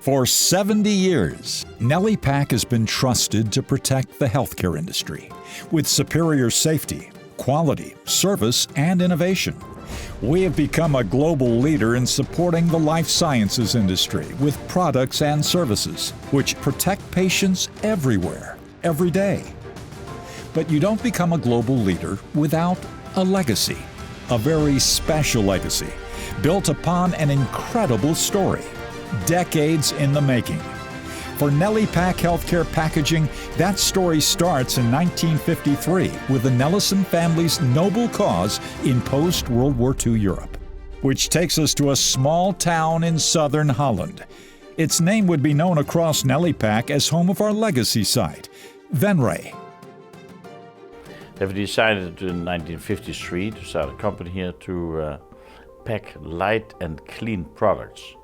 For 70 years, Nelipak has been trusted to protect the healthcare industry with superior safety, quality, service, and innovation. We have become a global leader in supporting the life sciences industry with products and services which protect patients everywhere, every day. But you don't become a global leader without a legacy, a very special legacy, built upon an incredible story, decades in the making. For Nelipak Healthcare Packaging, that story starts in 1953 with the Nelissen family's noble cause in post-World War II Europe, which takes us to a small town in southern Holland. Its name would be known across Nelipak as home of our legacy site, Venray. They've decided in 1953 to start a company here to pack light and clean products.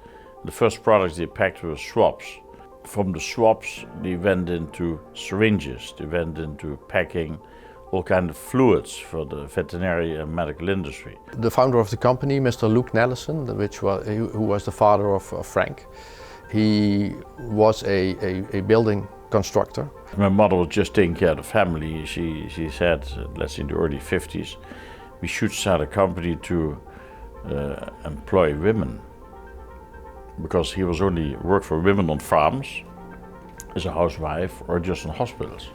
The first products they packed were swabs. From the swabs, they went into syringes, they went into packing all kinds of fluids for the veterinary and medical industry. The founder of the company, Mr. Luke Nelissen, who was the father of Frank, he was a building constructor. My mother was just taking care of the family. She said, let's say in the early 50s, we should start a company to employ women. Because he was only worked for women on farms, as a housewife, or just in hospitals.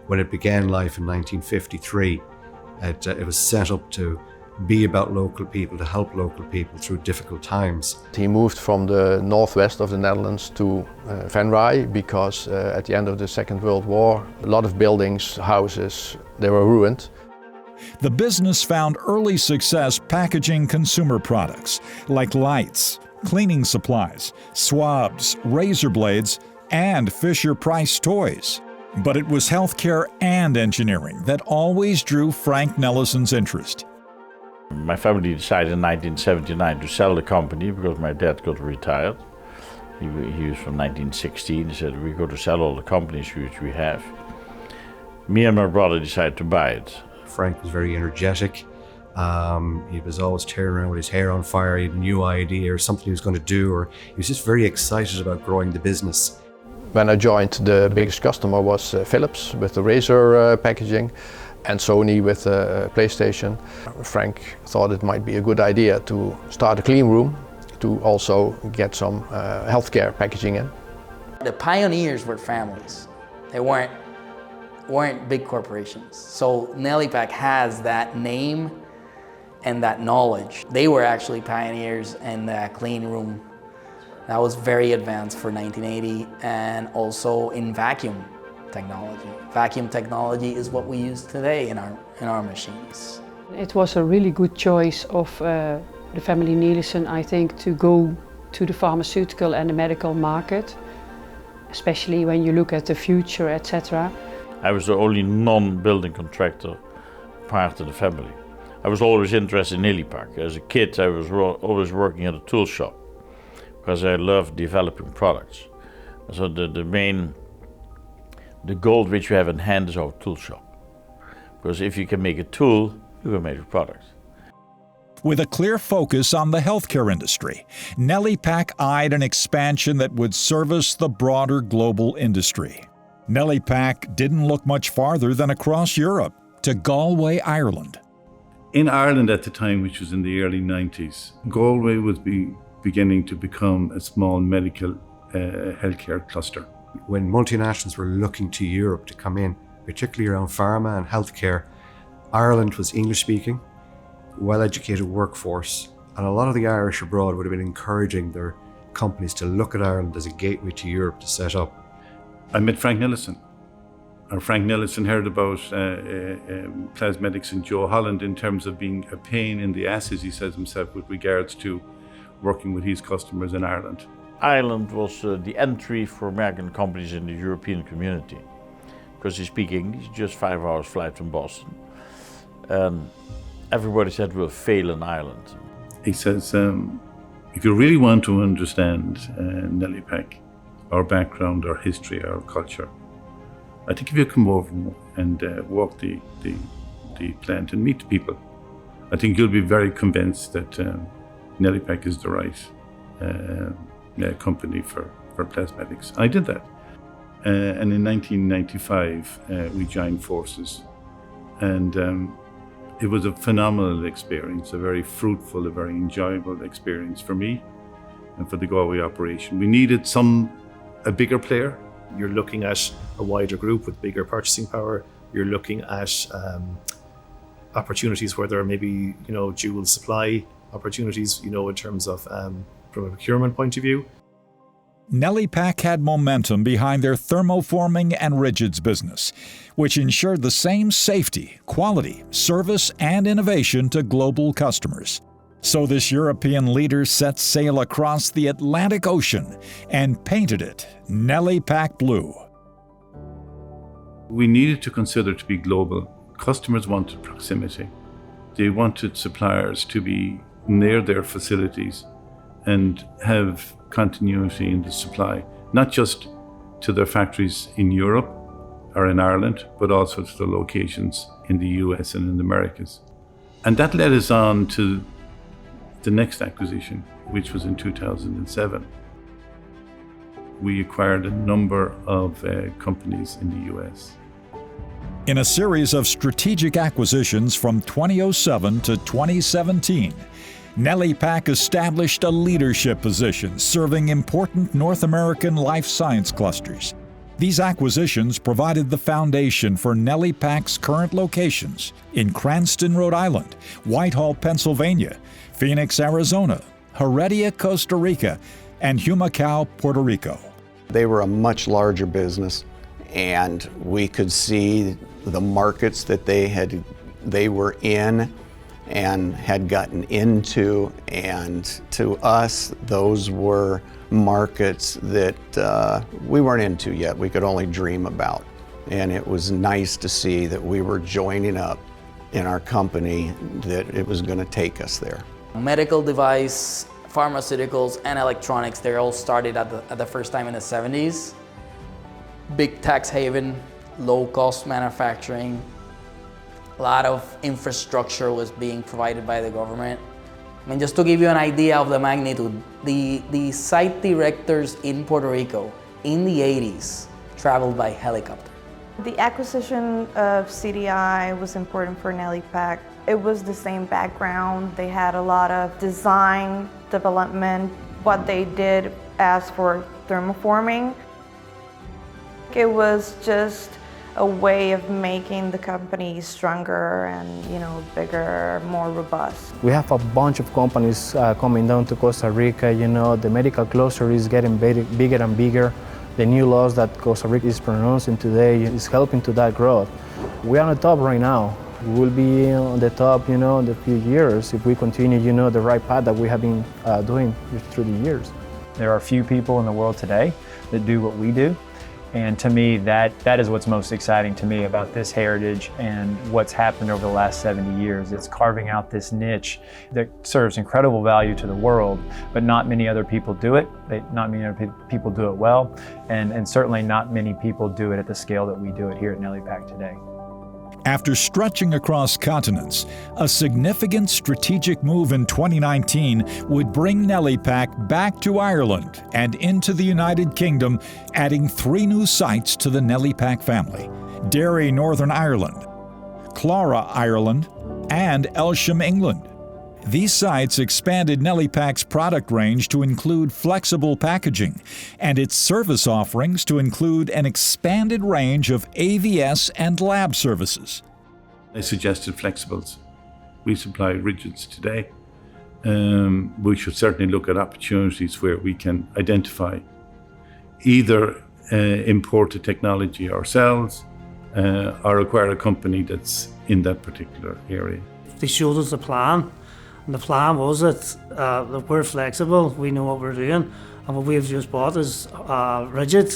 When it began life in 1953, it was set up to be about local people, to help local people through difficult times. He moved from the northwest of the Netherlands to Venray because at the end of the Second World War, a lot of buildings, houses, they were ruined. The business found early success packaging consumer products like lights, cleaning supplies, swabs, razor blades, and Fisher-Price toys. But it was healthcare and engineering that always drew Frank Nelissen's interest. My family decided in 1979 to sell the company because my dad got retired. He was from 1916. He said, we're going to sell all the companies which we have. Me and my brother decided to buy it. Frank was very energetic. He was always tearing around with his hair on fire. He had a new idea or something he was going to do, or he was just very excited about growing the business. When I joined, the biggest customer was Philips with the razor packaging and Sony with PlayStation. Frank thought it might be a good idea to start a clean room to also get some healthcare packaging in. The pioneers were families. They weren't big corporations. So Nelipak has that name and that knowledge. They were actually pioneers in the clean room. That was very advanced for 1980, and also in vacuum technology. Vacuum technology is what we use today in our machines. It was a really good choice of the family Nelissen, I think, to go to the pharmaceutical and the medical market, especially when you look at the future, etc. I was the only non-building contractor part of the family. I was always interested in Nelipak. As a kid, I was always working at a tool shop because I loved developing products. So the gold which we have in hand is our tool shop. Because if you can make a tool, you can make a product. With a clear focus on the healthcare industry, Nelipak eyed an expansion that would service the broader global industry. Nelipak didn't look much farther than across Europe to Galway, Ireland. In Ireland at the time, which was in the early 90s, Galway was beginning to become a small medical healthcare cluster. When multinationals were looking to Europe to come in, particularly around pharma and healthcare, Ireland was English-speaking, well-educated workforce, and a lot of the Irish abroad would have been encouraging their companies to look at Ireland as a gateway to Europe to set up. I met Frank Nelissen. Frank Nelissen heard about plasmatics in Joe Holland in terms of being a pain in the ass, as he says himself, with regards to working with his customers in Ireland. Ireland was the entry for American companies in the European community because they speak English, just 5 hours flight from Boston. And everybody said we'll fail in Ireland. He says, if you really want to understand Nelipak, our background, our history, our culture, I think if you come over and walk the plant and meet the people, I think you'll be very convinced that Nelipak is the right company for for plasmatics. I did that. And in 1995, we joined forces. And it was a phenomenal experience, a very fruitful, a very enjoyable experience for me and for the Galway operation. We needed a bigger player. You're looking at a wider group with bigger purchasing power. You're looking at opportunities where there are maybe, dual supply opportunities, in terms of from a procurement point of view. Nelipak had momentum behind their thermoforming and rigids business, which ensured the same safety, quality, service, and innovation to global customers. So this European leader set sail across the Atlantic Ocean and painted it Nelipak blue. We needed to consider to be global. Customers wanted proximity. They wanted suppliers to be near their facilities and have continuity in the supply, not just to their factories in Europe or in Ireland, but also to the locations in the US and in the Americas. And that led us on to the next acquisition, which was in 2007. We acquired a number of companies in the US. In a series of strategic acquisitions from 2007 to 2017, Nelipak established a leadership position serving important North American life science clusters. These acquisitions provided the foundation for Nelipak's current locations in Cranston, Rhode Island, Whitehall, Pennsylvania, Phoenix, Arizona, Heredia, Costa Rica, and Humacao, Puerto Rico. They were a much larger business, and we could see the markets that they were in and had gotten into, and to us, those were markets that we weren't into yet. We could only dream about. And it was nice to see that we were joining up in our company, that it was going to take us there. Medical device, pharmaceuticals, and electronics, they all started at the first time in the 70s. Big tax haven, low cost manufacturing. A lot of infrastructure was being provided by the government. I mean, just to give you an idea of the magnitude, the site directors in Puerto Rico in the 80s traveled by helicopter. The acquisition of CDI was important for Nelipak. It was the same background. They had a lot of design, development, what they did as for thermoforming. It was just a way of making the company stronger and, bigger, more robust. We have a bunch of companies coming down to Costa Rica. The medical cluster is getting bigger and bigger. The new laws that Costa Rica is pronouncing today is helping to that growth. We are on the top right now. We will be on the top, in a few years if we continue, the right path that we have been doing through the years. There are few people in the world today that do what we do. And to me, that is what's most exciting to me about this heritage and what's happened over the last 70 years. It's carving out this niche that serves incredible value to the world, but not many other people do it. Not many other people do it well, and certainly not many people do it at the scale that we do it here at Nelipak today. After stretching across continents, a significant strategic move in 2019 would bring Nelipak back to Ireland and into the United Kingdom, adding 3 new sites to the Nelipak family: Derry, Northern Ireland, Clara, Ireland, and Elsham, England. These sites expanded Nelipak's product range to include flexible packaging and its service offerings to include an expanded range of AVS and lab services. I suggested flexibles. We supply rigids today. We should certainly look at opportunities where we can identify either import the technology ourselves or acquire a company that's in that particular area. They showed us a plan. And the plan was that we're flexible, we know what we're doing, and what we've just bought is rigid,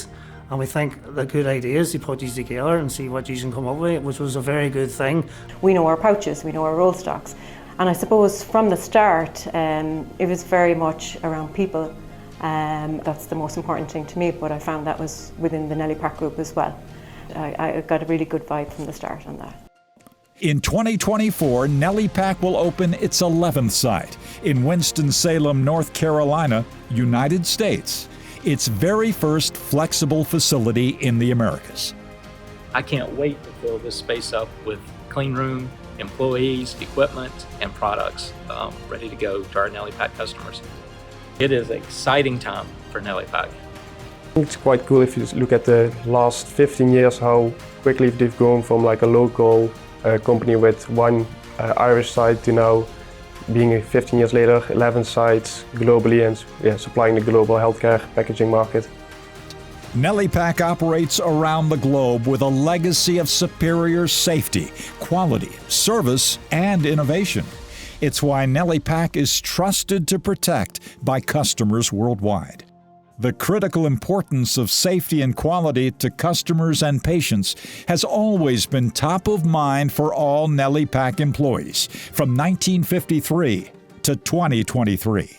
and we think the good idea is to put these together and see what you can come up with, which was a very good thing. We know our pouches, we know our roll stocks, and I suppose from the start it was very much around people. That's the most important thing to me, but I found that was within the Nelipak group as well. I got a really good vibe from the start on that. In 2024, Nelipak will open its 11th site in Winston-Salem, North Carolina, United States. its very first flexible facility in the Americas. I can't wait to fill this space up with clean room, employees, equipment, and products ready to go to our Nelipak customers. It is an exciting time for Nelipak. It's quite cool if you look at the last 15 years, how quickly they've grown from like a local company with one Irish site to now being 15 years later, 11 sites globally and supplying the global healthcare packaging market. Nelipak operates around the globe with a legacy of superior safety, quality, service, and innovation. It's why Nelipak is trusted to protect by customers worldwide. The critical importance of safety and quality to customers and patients has always been top of mind for all Nelipak employees from 1953 to 2023.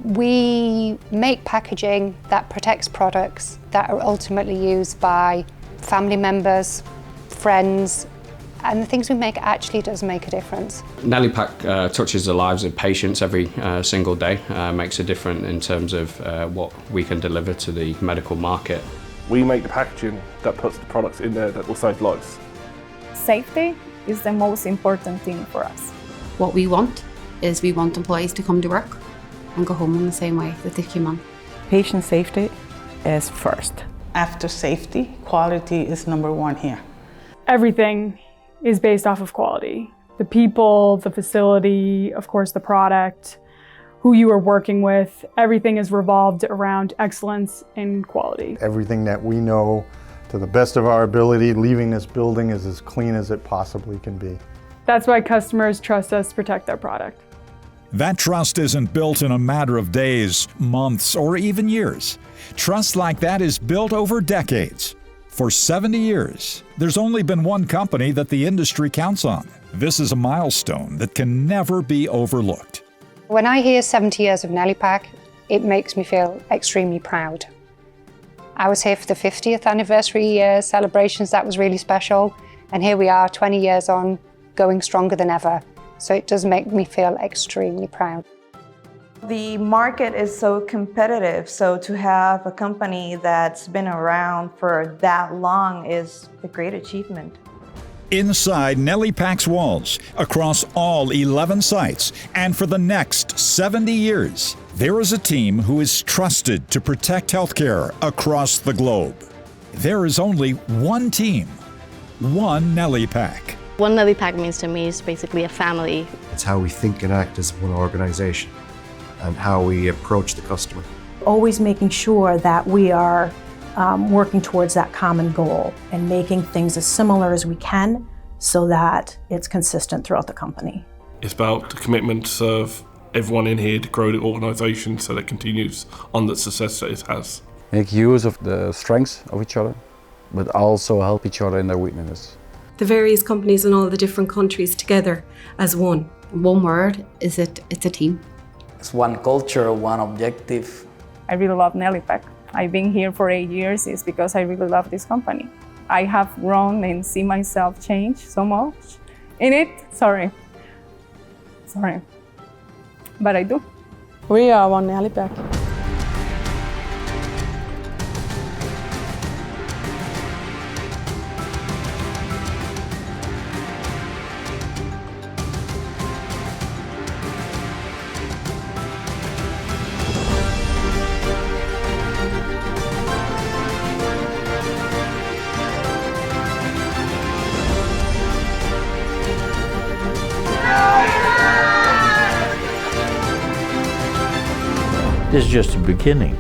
We make packaging that protects products that are ultimately used by family members, friends, and the things we make actually does make a difference. Nelipak touches the lives of patients every single day, makes a difference in terms of what we can deliver to the medical market. We make the packaging that puts the products in there that will save lives. Safety is the most important thing for us. What we want is we want employees to come to work and go home in the same way that they came on. Patient safety is first. After safety, quality is number one here. Everything is based off of quality. The people, the facility, of course the product, who you are working with, everything is revolved around excellence in quality. Everything that we know, to the best of our ability, leaving this building is as clean as it possibly can be. That's why customers trust us to protect their product. That trust isn't built in a matter of days, months, or even years. Trust like that is built over decades. For 70 years, there's only been one company that the industry counts on. This is a milestone that can never be overlooked. When I hear 70 years of Nelipak, it makes me feel extremely proud. I was here for the 50th anniversary celebrations. That was really special. And here we are 20 years on, going stronger than ever. So it does make me feel extremely proud. The market is so competitive, so to have a company that's been around for that long is a great achievement. Inside Nelipak's walls, across all 11 sites, and for the next 70 years, there is a team who is trusted to protect healthcare across the globe. There is only one team, one Nelipak. One Nelipak means to me is basically a family. It's how we think and act as one organization and how we approach the customer. Always making sure that we are working towards that common goal and making things as similar as we can so that it's consistent throughout the company. It's about the commitment of everyone in here to grow the organization so that it continues on the success that it has. Make use of the strengths of each other, but also help each other in their weaknesses. The various companies in all the different countries together as one. One word is it's a team. It's one culture, one objective. I really love Nelipak. I've been here for 8 years is because I really love this company. I have grown and see myself change so much in it. Sorry. But I do. We are one Nelipak. This is just the beginning.